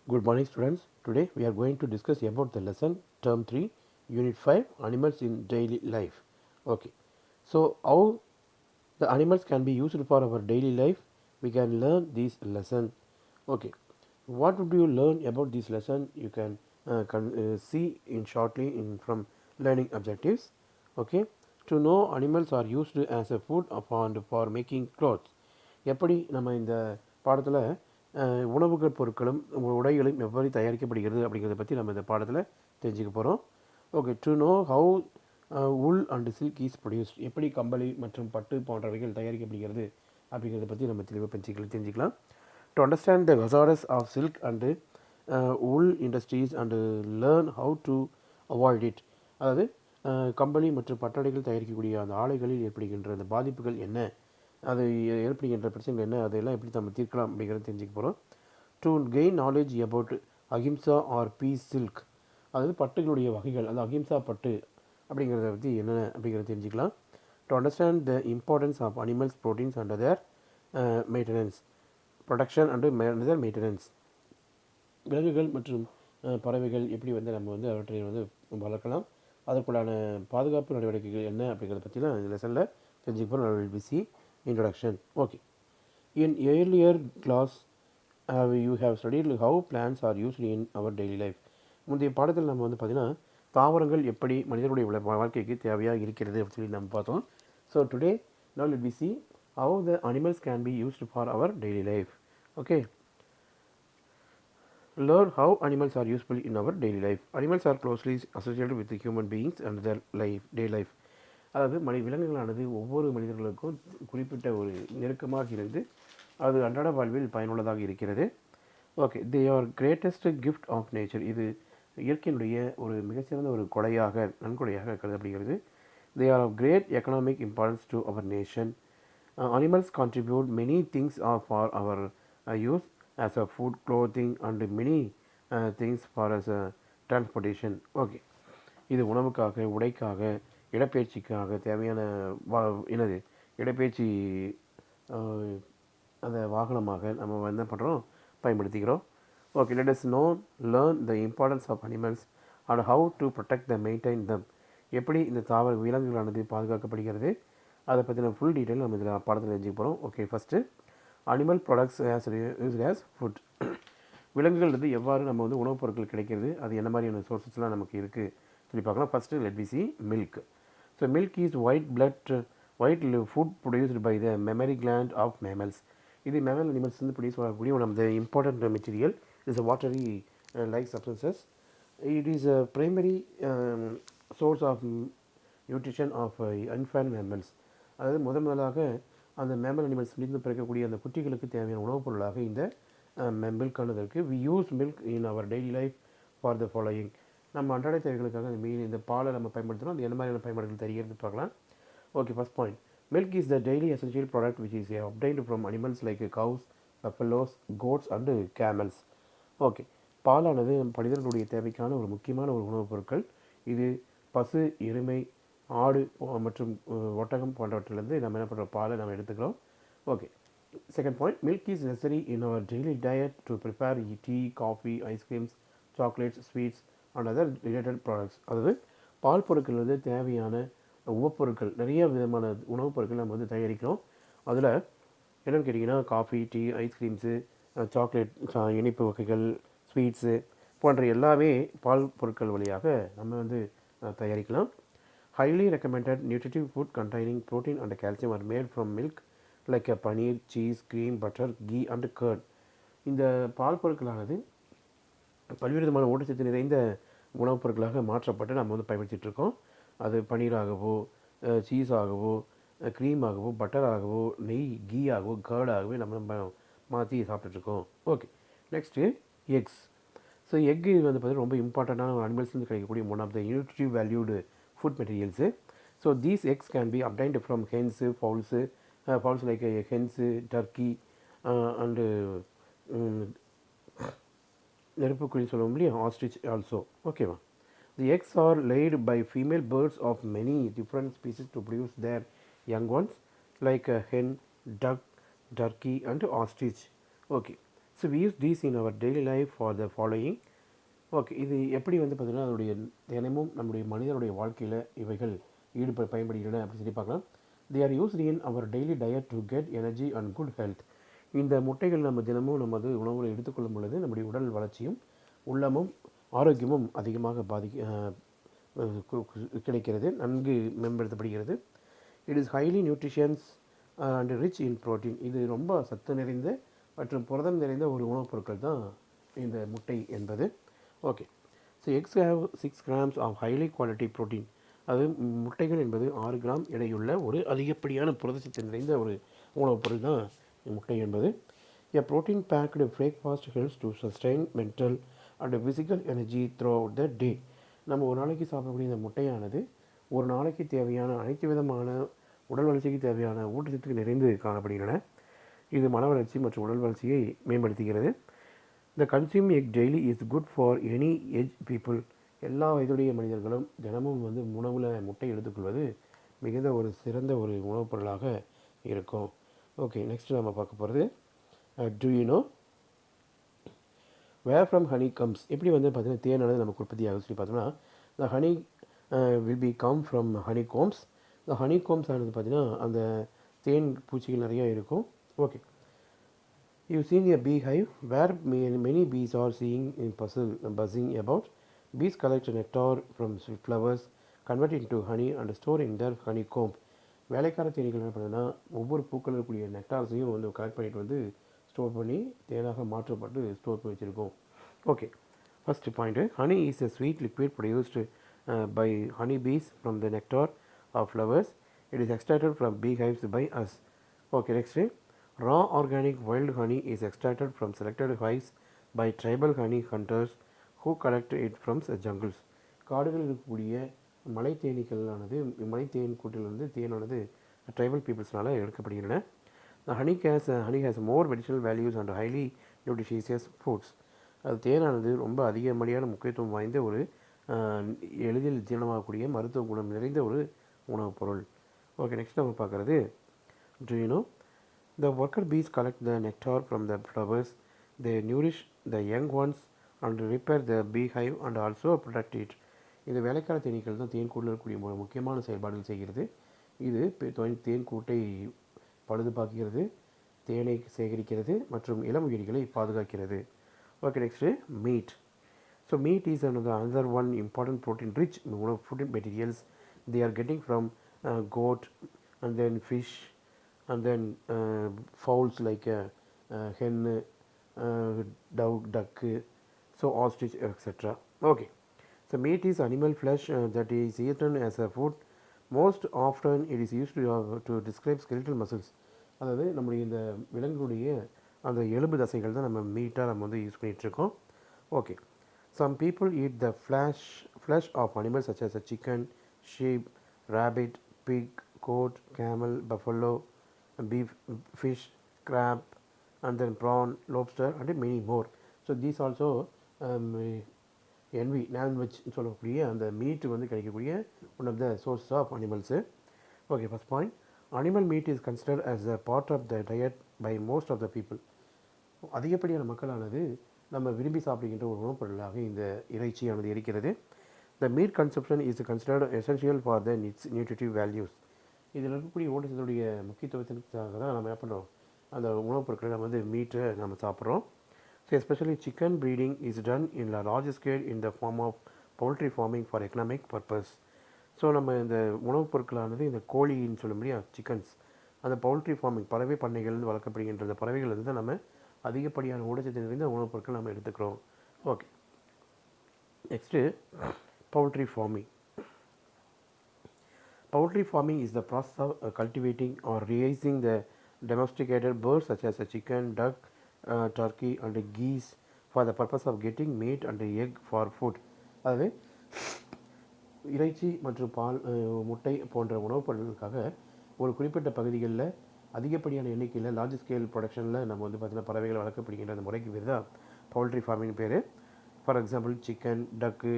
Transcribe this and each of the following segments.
Good morning, students. Today we are going to discuss about the lesson term 3 unit 5 animals in daily life. Okay, so how the animals can be used for our daily life, we can learn this lesson. Okay, what would you learn about this lesson? You can see in shortly in from learning objectives. Okay, to know animals are used as a food and for making clothes. எப்படி நம்ம இந்த பாடத்தில் உணவுகள் பொருட்களும் உடைகளும் எவ்வாறு தயாரிக்கப்படுகிறது அப்படிங்கிறத பற்றி நம்ம இந்த பாடத்தில் தெரிஞ்சுக்க போகிறோம். Okay, to know how ul and silk is produced, எப்படி கம்பளி மற்றும் பட்டு போன்றவைகள் தயாரிக்கப்படுகிறது அப்படிங்கிறத பற்றி நம்ம தெளிவாக தெரிஞ்சுக்கலாம். To understand the hazards of silk and wool industries and learn how to avoid it, அதாவது கம்பளி மற்றும் பட்டாடைகள் தயாரிக்கக்கூடிய அந்த ஆலைகளில் ஏற்படுகின்ற அந்த பாதிப்புகள் என்ன, அது ஏற்படுகின்ற பிரச்சனைகள் என்ன, அதையெல்லாம் எப்படி நம்ம தீர்க்கலாம் அப்படிங்கிறத தெரிஞ்சுக்க போகிறோம். To gain knowledge about ahimsa or peace silk, அதாவது பட்டுகளுடைய வகைகள், அது அஹிம்சா பட்டு அப்படிங்கிறத பற்றி என்ன அப்படிங்கிறத தெரிஞ்சுக்கலாம். To understand the importance of animals proteins and other maintenance production and other maintenance, விலங்குகள் மற்றும் பறவைகள் எப்படி நம்ம அவற்றை வளர்க்கலாம், அதற்குள்ளான பாதுகாப்பு நடவடிக்கைகள் என்ன அப்படிங்கிறத பற்றிலாம் இந்த லெசனில் தெரிஞ்சுக்க போகிறோம். PC introduction. Okay, in earlier class you have studied how plants are used in our daily life. முந்தைய பாடத்தில் நம்ம பார்த்தீங்கன்னா தாவரங்கள் எப்படி மனிதனுடைய வாழ்க்கைக்கு தேவையாக இருக்கிறது அப்படின்னு சொல்லி நம்ம பார்த்தோம். So today now let me see how the animals can be used for our daily life. Okay, learn how animals are useful in our daily life. Animals are closely associated with the human beings and their life, day life. அதாவது விலங்குகளானது ஒவ்வொரு மனிதர்களுக்கும் குறிப்பிட்ட ஒரு நெருக்கமாக இருந்து அது அன்றாட வாழ்வில் பயனுள்ளதாக இருக்கிறது. Okay, they are greatest gift of nature, இது இயற்கையினுடைய ஒரு மிகச்சிறந்த ஒரு கொடையாக நன்கொடையாக கருதப்படுகிறது. They are of great economic importance to our nation. Animals contribute many things are for our use as a food, clothing and many things for us a transportation. Okay, இது உணவுக்காக, உடைக்காக, இடப்பெயர்ச்சிக்காக தேவையான என்னது இடப்பெயர்ச்சி அந்த வாகனமாக நம்ம என்ன பண்ணுறோம், பயன்படுத்திக்கிறோம். Okay, let us learn the importance of animals and how to protect the maintain them, எப்படி இந்த தாவர விலங்குகளானது பாதுகாக்கப்படுகிறது அதை பற்றின ஃபுல் டீட்டெயில் நம்ம இதில் பாடத்தில் தெரிஞ்சுக்க போகிறோம். Okay, first animal products used as food, விலங்குகள் எவ்வாறு நம்ம உணவுப் பொருட்கள் கிடைக்கிறது, அது என்ன மாதிரியான சோர்ஸஸ்லாம் நமக்கு இருக்குது சொல்லி பார்க்கலாம். First let we see milk. So milk is white food produced by the mammary gland of mammals. இது mammal animals ப்ரொடியூஸ் பண்ணக்கூடிய one of the important material. Is a watery like substances. It is a primary source of nutrition of infant mammals. அதாவது முதலாக அந்த mammal animals பிறக்கக்கூடிய அந்த குட்டிகளுக்கு தேவையான உணவுப் பொருளாக இந்த மில்கானது இருக்குது. We use milk in our daily life for the following. நம்ம அன்றாட தேவைகளுக்காக அந்த இந்த பாலை நம்ம பயன்படுத்துகிறோம். அது என்ன மாதிரியான பயன்பாடுகள் தெரிகிறது பார்க்கலாம். Okay, first point, milk is the daily essential product which is obtained from animals like cows, buffaloes, goats and camels. Okay, பாலானது மனிதர்களுடைய தேவைக்கான ஒரு முக்கியமான ஒரு உணவுப் பொருட்கள். இது பசு, எருமை, ஆடு மற்றும் ஒட்டகம் போன்றவற்றிலிருந்து நம்ம என்ன பண்ணுறோம், பாலை நம்ம எடுத்துக்கிறோம். Okay, second point, milk is necessary in our daily diet to prepare tea, coffee, ice creams, chocolates, sweets and other related products. அதாவது பால் பொருட்கள் தேவையான உணவுப்பொருட்கள், நிறைய விதமான உணவுப் பொருட்கள் நம்ம தயாரிக்கிறோம். அதில் என்னென்னு கேட்டிங்கன்னா காஃபி, டீ, ஐஸ்கிரீம்ஸு, சாக்லேட், இனிப்பு வகைகள், ஸ்வீட்ஸு போன்ற எல்லாமே பால் பொருட்கள் வழியாக நம்ம தயாரிக்கலாம். Highly recommended nutritive food containing protein and calcium are made from milk like paneer, cheese, cream, butter, ghee and curd. இந்த பால் பொருட்களானது பல்வேறு விதமான ஊட்டச்சத்து நிறைந்த உணவுப் பொருட்களாக மாற்றப்பட்டு நம்ம பயன்படுத்திகிட்ருக்கோம். அது பனீராகவோ, சீஸாகவோ, க்ரீமாகவோ, பட்டராகவோ, நெய், கீ ஆகவோ, கர்டாகவே நம்ம மாற்றி சாப்பிட்டுட்ருக்கோம். Okay, next eggs. So egg இது பார்த்தீங்கன்னா ரொம்ப இம்பார்ட்டண்ட்டான ஒரு அனிமல்ஸ்லேருந்து கிடைக்கக்கூடிய one of the nutritive valued food materials. So these eggs can be obtained from hens, fowls like hens, turkey and நெருப்புக்குழி சொல்லுவோம் இல்லையா, ஆஸ்ட்ரிச் ஆல்சோ. ஓகேவா, the eggs are laid by female birds of many different species to produce their young ones like a hen, duck, turkey and ostrich. Okay, so we use these in our daily life for the following. Okay, இது எப்படி வந்து பார்த்திங்கன்னா அதனுடைய தினமும் நம்முடைய மனிதனுடைய வாழ்க்கையில் இவைகள் பயன்படுகின்றன அப்படின்னு சொல்லி பார்க்கலாம். They are used in our daily diet to get energy and good health. இந்த முட்டைகள் நம்ம தினமும் நமது உணவுகளை எடுத்துக்கொள்ளும் பொழுது நம்முடைய உடல் வளர்ச்சியும் உள்ளமும் ஆரோக்கியமும் அதிகமாக கிடைக்கிறது, நன்கு மேம்படுத்தப்படுகிறது. It is highly nutritions and rich in protein. இது ரொம்ப சத்து நிறைந்த மற்றும் புரதம் நிறைந்த ஒரு உணவுப் பொருட்கள் தான் இந்த முட்டை என்பது. Okay, so eggs have 6 grams of highly quality protein. அது முட்டைகள் என்பது 6 கிராம் எடையுள்ள ஒரு அதிகப்படியான புரதச்சத்து நிறைந்த ஒரு உணவுப் பொருள் தான் முட்டை என்பது. A protein packed breakfast helps to sustain mental and physical energy throughout the day. நம்ம ஒரு நாளைக்கு சாப்பிடக்கூடிய இந்த முட்டையானது ஒரு நாளைக்கு தேவையான அனைத்து விதமான உடல் வளர்ச்சிக்கு தேவையான ஊட்டச்சத்துக்கு நிறைந்து காணப்படுகின்றன. இது மன வளர்ச்சி மற்றும் உடல் வளர்ச்சியை மேம்படுத்துகிறது. The consume egg daily is good for any age people. எல்லா வயதுடைய மனிதர்களும் தினமும் வந்து உணவில் முட்டை எடுத்துக்கொள்வது மிகுந்த ஒரு சிறந்த ஒரு உணவுப் பொருளாக இருக்கும். ஓகே, நெக்ஸ்ட் நம்ம பார்க்க போகிறது do you know where from honey comes. எப்படி வந்து பார்த்திங்கன்னா தேனானது நமக்கு உற்பத்தி ஆகும் சொல்லி பார்த்தோம்னா, the honey will be come from honeycombs. இந்த ஹனி கோம்ஸ் ஆனது பார்த்திங்கன்னா அந்த தேன் பூச்சிகள் நிறையா இருக்கும். Okay, you seen a beehive where many bees are seeing in buzzing about. Bees collect nectar from flowers, convert it into honey and store in their honeycomb. வேலைக்கார தேனீகள் என்ன பண்ணுதுன்னா ஒவ்வொரு பூக்களில் இருக்கக்கூடிய நெக்டார்ஸையும் வந்து கலெக்ட் பண்ணிட்டு வந்து ஸ்டோர் பண்ணி தேனாக மாற்றப்பட்டு ஸ்டோர் பண்ணி வச்சுருக்கோம். Okay, first point, honey is a sweet liquid produced by honey bees from the nectar of flowers. It is extracted from bee hives by us. Okay, next, raw organic wild honey is extracted from selected hives by tribal honey hunters who collect it from the jungles. காடுகளில் இருக்கக்கூடிய மலை தேனீக்களானது மலை தேன் கூட்டிலிருந்து தேனானது tribal பீப்புள்ஸ்னால் எடுக்கப்படுகின்றன. Honey has more medicinal values and highly nutritious foods. அது தேனானது ரொம்ப அதிகப்படியான முக்கியத்துவம் வாய்ந்த ஒரு எளிதில் ஜீரணமாகக்கூடிய மருத்துவ குணம் நிறைந்த ஒரு உணவுப் பொருள். ஓகே, நெக்ஸ்ட் நம்ம பார்க்குறது to you no the worker bees collect the nectar from the flowers. They nourish the young ones and repair the beehive and also protect it. இந்த வேலைக்கார தேனீக்கள் தான் தேன் கூட்டில் இருக்கக்கூடிய முக்கியமான செயல்பாடுகள் செய்கிறது. இது தேன் கூட்டை பழுதுபார்க்கிறது, தேனை சேகரிக்கிறது மற்றும் இளம் உயிரிகளை பாதுகாக்கிறது. Okay, next meet. So meet is another one important protein rich protein materials they are getting from goat and then fish and then fowls like hen, dove, duck, so ostrich, etc. Okay, so meat is animal flesh that is eaten as a food. Most often it is used to describe skeletal muscles. அதாவது நம்முடைய இந்த விலங்குடைய அந்த எலும்பு தசைகள் தான் நம்ம மீட்டாக நம்ம வந்து யூஸ் பண்ணிகிட்ருக்கோம். Okay, some people eat the flesh of animals such as a chicken, sheep, rabbit, pig, goat, camel, buffalo, beef, fish, crab, and then prawn, lobster, and many more. So these also non veg சொல்லக்கூடிய அந்த meat வந்து கிடைக்கக்கூடிய one of the source of animals. Okay, first point, animal meat is considered as a part of the diet by most of the people. அதிகப்படியான மக்களானது நம்ம விரும்பி சாப்பிடுகின்ற ஒரு உணவுப் பொருளாக இந்த இறைச்சியானது இருக்கிறது. The meat consumption is considered essential for the nutritive values. இதில் இருக்கக்கூடிய ஊட்டச்சத்துடைய முக்கியத்துவத்திற்காக தான் நம்ம என்ன பண்ணுறோம், அந்த உணவுப் பொருட்களை நம்ம வந்து மீட்டை நம்ம சாப்பிட்றோம். So especially chicken breeding is done in large scale in the form of poultry farming for economic purpose. So நம்ம இந்த உணவுப் பொருட்களானது இந்த கோழின்னு சொல்ல முடியாது, சிக்கன்ஸ், அந்த பவுல்ட்ரி ஃபார்மிங் பறவை பண்ணைகள்னு வளர்க்கப்படுகின்ற அந்த பறவைகள் வந்து தான் நம்ம அதிகப்படியான ஊட்டச்சத்து நிறைந்த உணவுப் பொருட்கள் நம்ம எடுத்துக்கிறோம். Okay, next poultry farming. Poultry farming is the process of cultivating or raising the domesticated birds such as a chicken, duck, turkey and geese for the purpose of getting meat and egg for food. அதாவது இறைச்சி மற்றும் பால், முட்டை போன்ற உணவுப் பொருட்களுக்காக ஒரு குறிப்பிட்ட பகுதிகளில் அதிகப்படியான எண்ணிக்கையில் லார்ஜ் ஸ்கேல் ப்ரொடக்ஷனில் நம்ம வந்து பார்த்திங்கன்னா பறவைகள் வளர்க்கப்படுகின்ற அந்த முறைக்கு பேர் தான் பவுல்ட்ரி ஃபார்மிங் பேர். For example chicken, duck,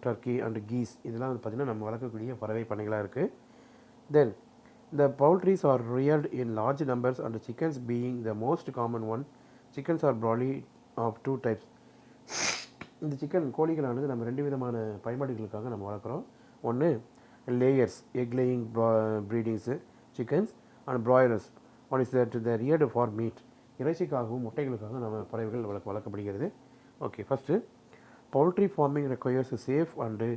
turkey and geese இதெல்லாம் வந்து பார்த்திங்கன்னா நம்ம வளர்க்கக்கூடிய பறவை பண்ணைகளாக இருக்குது. Then the poultries are reared in large numbers and chickens being the most common one. Chickens are broadly of two types. இந்த சிக்கன் கோழிகளானது நம்ம ரெண்டு விதமான பயன்பாடுகளுக்காக நம்ம வளர்க்குறோம். ஒன்று layers egg laying breedings chickens and broilers. One is that the reared for meat. இறைச்சிக்காகவும் முட்டைகளுக்காக நம்ம பறவைகள் வளர்க்கப்படுகிறது. Okay, first poultry farming requires safe and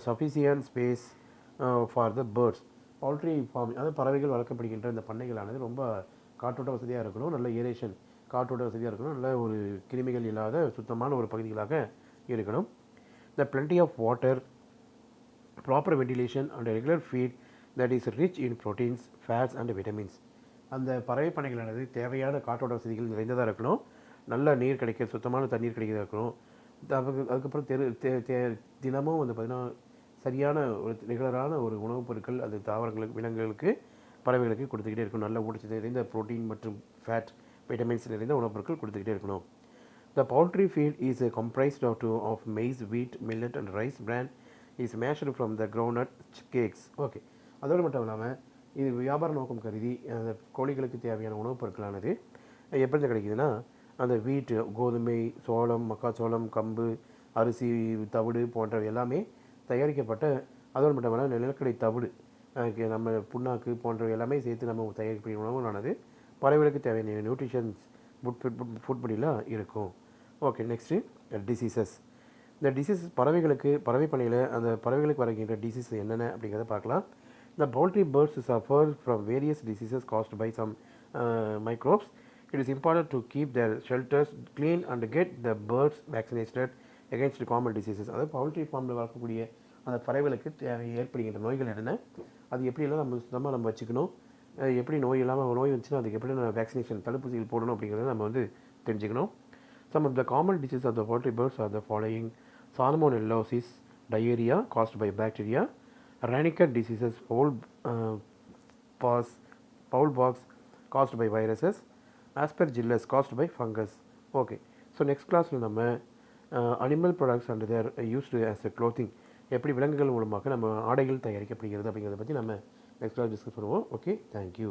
sufficient space for the birds. Poultry farming அதாவது பறவைகள் வளர்க்கப்படுகின்ற இந்த பண்ணைகளானது ரொம்ப காற்றோட்ட வசதியாக இருக்கணும், நல்ல ஏரேஷன் காற்றோட்ட வசதியாக இருக்கணும், நல்ல ஒரு கிருமிகள் இல்லாத சுத்தமான ஒரு பகுதிகளாக இருக்கணும். The plenty of water, proper ventilation and regular feed that is rich in proteins, fats and vitamins. அந்த பறவை பண்ணைகளானது தேவையான காற்றோட்ட வசதிகள் நிறைந்ததாக இருக்கணும், நல்ல நீர் கிடைக்க சுத்தமான தண்ணீர் கிடைக்கிறதா இருக்கணும். அதுக்கப்புறம் தினமும் வந்து பார்த்திங்கன்னா சரியான ஒரு ரெகுலரான ஒரு உணவுப் பொருட்கள் அது தாவரங்களுக்கு விலங்குகளுக்கு பறவைகளுக்கு கொடுத்துக்கிட்டே இருக்கணும். நல்ல ஊட்டச்சத்து நிறைந்த ப்ரோட்டீன் மற்றும் ஃபேட் விட்டமின்ஸ் நிறைந்த உணவுப் பொருட்கள் கொடுத்துக்கிட்டே இருக்கணும். The poultry feed is comprised of maize, wheat, millet and rice bran is mashed from the groundnut cakes. Okay, அதோடு மட்டும் இல்லாமல் இது வியாபார நோக்கம் கருதி அந்த கோழிகளுக்கு தேவையான உணவுப் பொருட்களானது எப்படி கிடைக்குதுன்னா, அந்த வீட்டு கோதுமை, சோளம், மக்காச்சோளம், கம்பு, அரிசி, தவிடு போன்றவை எல்லாமே தயாரிக்கப்பட்ட, அதோடு மட்டும் இல்லாமல் நிலக்கடை தவிடு, நம்ம புண்ணாக்கு போன்றவை எல்லாமே சேர்த்து நம்ம தயாரிக்கக்கூடிய உணவுகளானது பறவைகளுக்கு தேவையான நியூட்ரிஷன்ஸ் ஃபுட் படிலாம் இருக்கும். Okay, next diseases. இந்த டிசீசஸ் பறவை பண்ணையில் அந்த பறவைகளுக்கு வருகின்ற டிசீஸ் என்னென்ன அப்படிங்கிறத பார்க்கலாம். The poultry birds suffer from various diseases caused by some microbes. It is important to keep their shelters clean and get the birds vaccinated against common diseases. அதாவது பவுல்ட்ரி ஃபார்மில் வளர்க்கக்கூடிய அந்த பறவைகளுக்கு ஏற்படுகின்ற நோய்கள் என்னென்ன, அது எப்படியெல்லாம் நம்ம சுத்தமாக நம்ம வச்சுக்கணும், எப்படி நோய் இல்லாமல் நோய் வந்துச்சுன்னா அதுக்கு எப்படி நம்ம வேக்சினேஷன் தடுப்பூசிகள் போடணும் அப்படிங்கிறத நம்ம வந்து தெரிஞ்சுக்கணும். Some of the common diseases of the poultry birds are the following: salmonellosis, diarrhea caused by bacteria, ranicot diseases, fowl pox caused by viruses, aspergillus caused by fungus. Okay, so next classல நம்ம animal products and their used as a clothing, எப்படி விலங்குகள் மூலமாக நம்ம ஆடைகள் தயாரிக்கப்படுகிறது அப்படிங்கிறத பற்றி நம்ம நெக்ஸ்ட் கிளாஸ் டிஸ்கஸ் பண்ணுவோம். Okay, thank you.